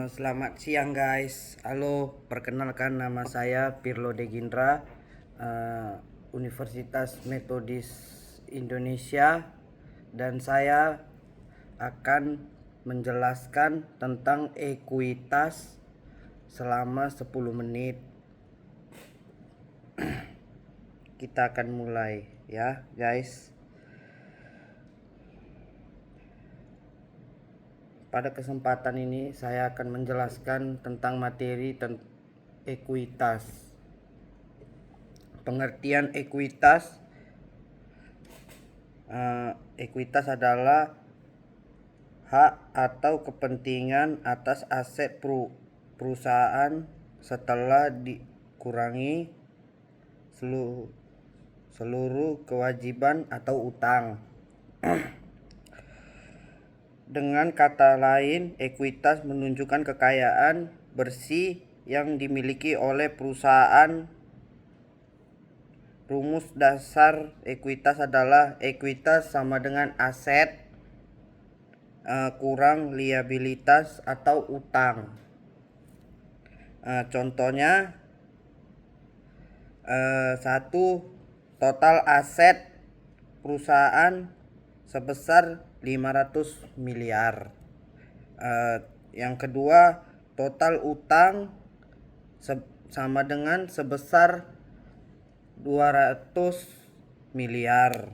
Selamat siang guys. Halo, perkenalkan nama saya Pirlo Degindra, Universitas Metodis Indonesia, dan saya akan menjelaskan tentang ekuitas selama 10 menit. Kita akan mulai ya guys. Pada kesempatan ini saya akan menjelaskan tentang materi ekuitas. Pengertian ekuitas. Ekuitas adalah hak atau kepentingan atas aset perusahaan setelah dikurangi seluruh kewajiban atau utang. Dengan kata lain, ekuitas menunjukkan kekayaan bersih yang dimiliki oleh perusahaan. Rumus dasar ekuitas adalah ekuitas sama dengan aset kurang liabilitas atau utang. Contohnya, 1. Total aset perusahaan sebesar 500 miliar. Yang kedua, total utang sama dengan sebesar 200 miliar.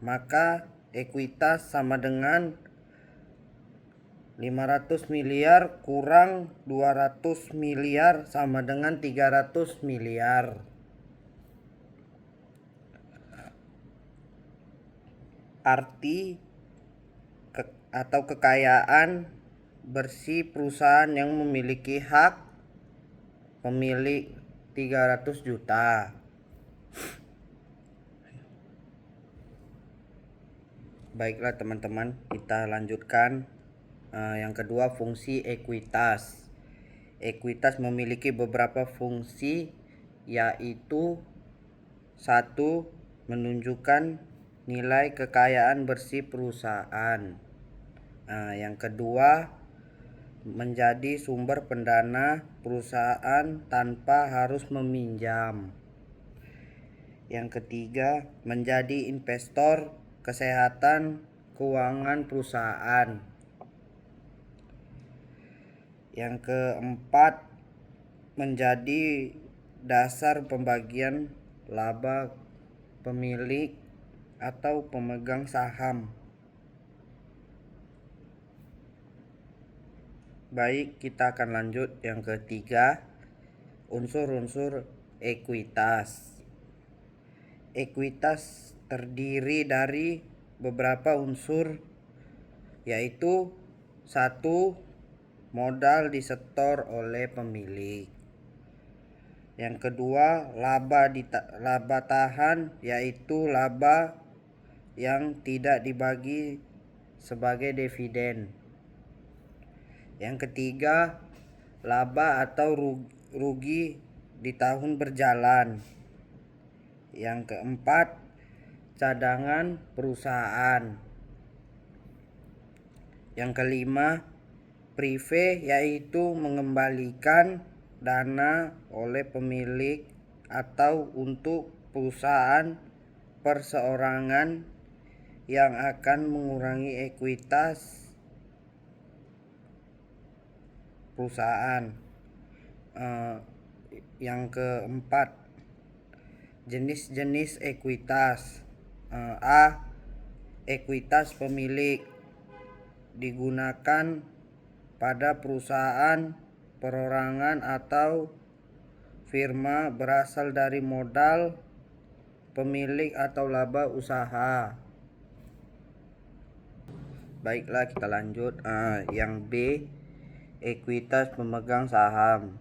Maka ekuitas sama dengan 500 miliar kurang 200 miliar sama dengan 300 miliar. Arti atau kekayaan bersih perusahaan yang memiliki hak pemilik 300 juta. Baiklah teman-teman, kita lanjutkan. Yang kedua, fungsi ekuitas. Ekuitas memiliki beberapa fungsi, yaitu 1. Menunjukkan nilai kekayaan bersih perusahaan. Yang kedua, menjadi sumber pendana perusahaan tanpa harus meminjam. Yang ketiga, menjadi investor kesehatan keuangan perusahaan. Yang keempat, menjadi dasar pembagian laba pemilik atau pemegang saham. Baik, kita akan lanjut. Yang ketiga, unsur-unsur ekuitas. Ekuitas terdiri dari beberapa unsur, yaitu 1. Modal disetor oleh pemilik. Yang kedua, laba tahan, yaitu laba yang tidak dibagi sebagai dividen. Yang ketiga, laba atau rugi di tahun berjalan. Yang keempat, cadangan perusahaan. Yang kelima, prive, yaitu mengembalikan dana oleh pemilik atau untuk perusahaan perseorangan yang akan mengurangi ekuitas perusahaan. Yang keempat, jenis-jenis ekuitas. A. Ekuitas pemilik digunakan pada perusahaan perorangan atau firma berasal dari modal pemilik atau laba usaha. Baiklah, kita lanjut. Yang B, ekuitas pemegang saham.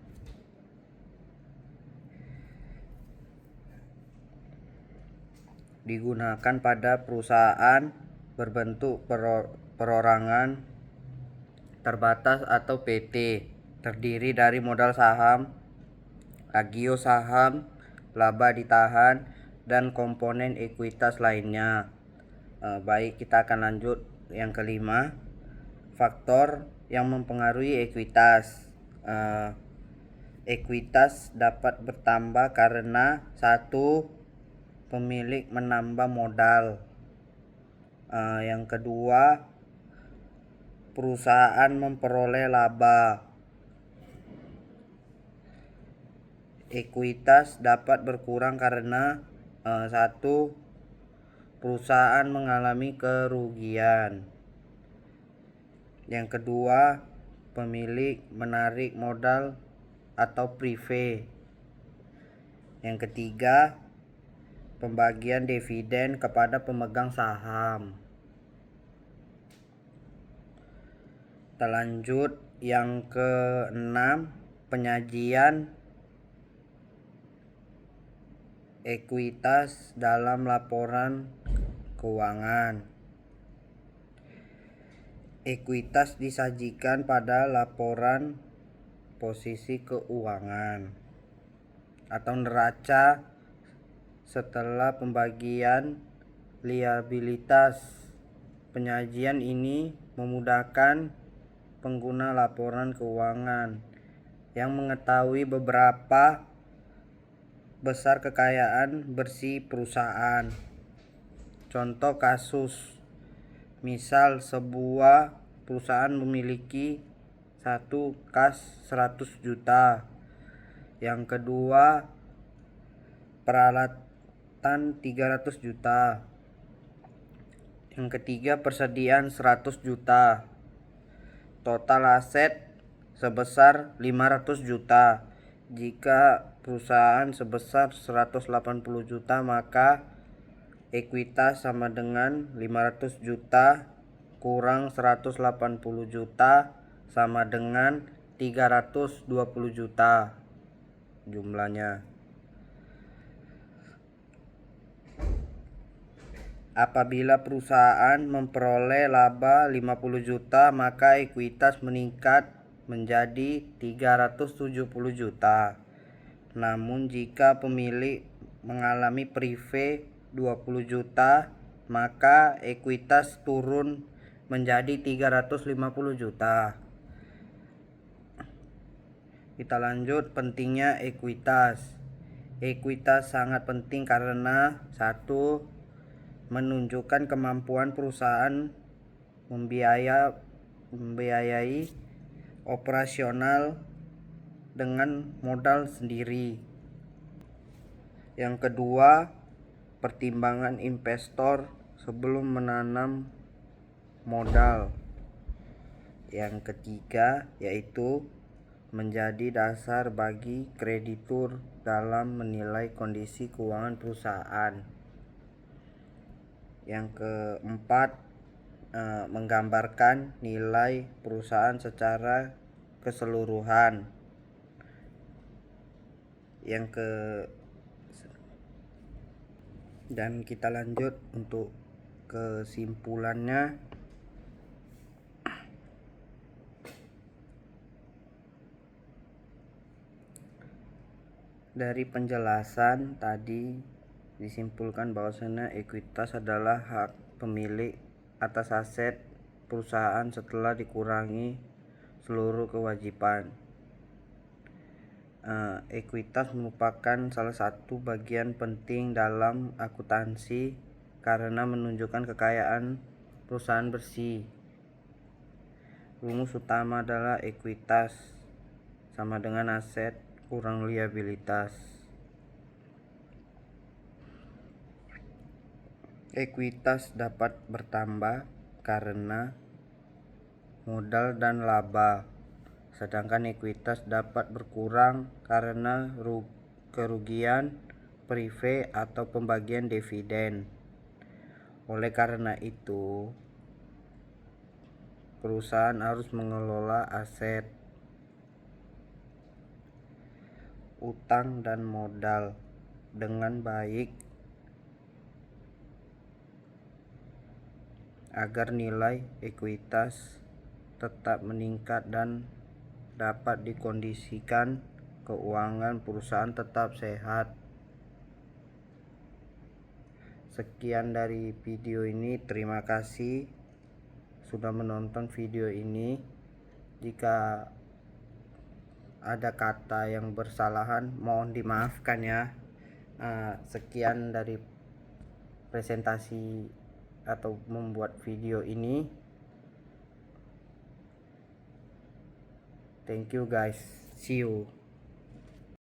Digunakan pada perusahaan berbentuk perorangan terbatas atau PT, terdiri dari modal saham, agio saham, laba ditahan, dan komponen ekuitas lainnya. Baik, kita akan lanjut. Yang kelima, faktor yang mempengaruhi ekuitas. Ekuitas dapat bertambah karena satu, pemilik menambah modal. Yang kedua, perusahaan memperoleh laba. Ekuitas dapat berkurang karena satu, perusahaan mengalami kerugian. Yang kedua, pemilik menarik modal atau prive. Yang ketiga, pembagian dividen kepada pemegang saham. Kita lanjut yang keenam, penyajian ekuitas dalam laporan keuangan. Ekuitas disajikan pada laporan posisi keuangan atau neraca setelah pembagian liabilitas. Penyajian ini memudahkan pengguna laporan keuangan yang mengetahui beberapa besar kekayaan bersih perusahaan. Contoh kasus, misal sebuah perusahaan memiliki satu kas 100 juta. Yang kedua, peralatan 300 juta. Yang ketiga, persediaan 100 juta. Total aset sebesar 500 juta. Jika perusahaan sebesar 180 juta, maka ekuitas sama dengan 500 juta kurang 180 juta sama dengan 320 juta jumlahnya. Apabila perusahaan memperoleh laba 50 juta, maka ekuitas meningkat menjadi 370 juta. Namun jika pemilik mengalami prive 20 juta, maka ekuitas turun menjadi 350 juta. Kita lanjut, pentingnya ekuitas. Ekuitas sangat penting karena satu, menunjukkan kemampuan perusahaan membiayai operasional dengan modal sendiri. Yang kedua, pertimbangan investor sebelum menanam modal. Yang ketiga, yaitu menjadi dasar bagi kreditur dalam menilai kondisi keuangan perusahaan. Yang keempat, menggambarkan nilai perusahaan secara keseluruhan. Dan kita lanjut untuk kesimpulannya. Dari penjelasan tadi disimpulkan bahwasanya ekuitas adalah hak pemilik atas aset perusahaan setelah dikurangi seluruh kewajiban. Ekuitas merupakan salah satu bagian penting dalam akuntansi karena menunjukkan kekayaan perusahaan bersih. Rumus utama adalah ekuitas sama dengan aset kurang liabilitas. Ekuitas dapat bertambah karena modal dan laba, sedangkan ekuitas dapat berkurang karena kerugian prive atau pembagian dividen. Oleh karena itu, perusahaan harus mengelola aset, utang dan modal dengan baik agar nilai ekuitas tetap meningkat dan dapat dikondisikan keuangan perusahaan tetap sehat. Sekian dari video ini. Terima kasih sudah menonton video ini. Jika ada kata yang bersalahan mohon dimaafkan ya. Sekian dari presentasi atau membuat video ini. Thank you guys, see you.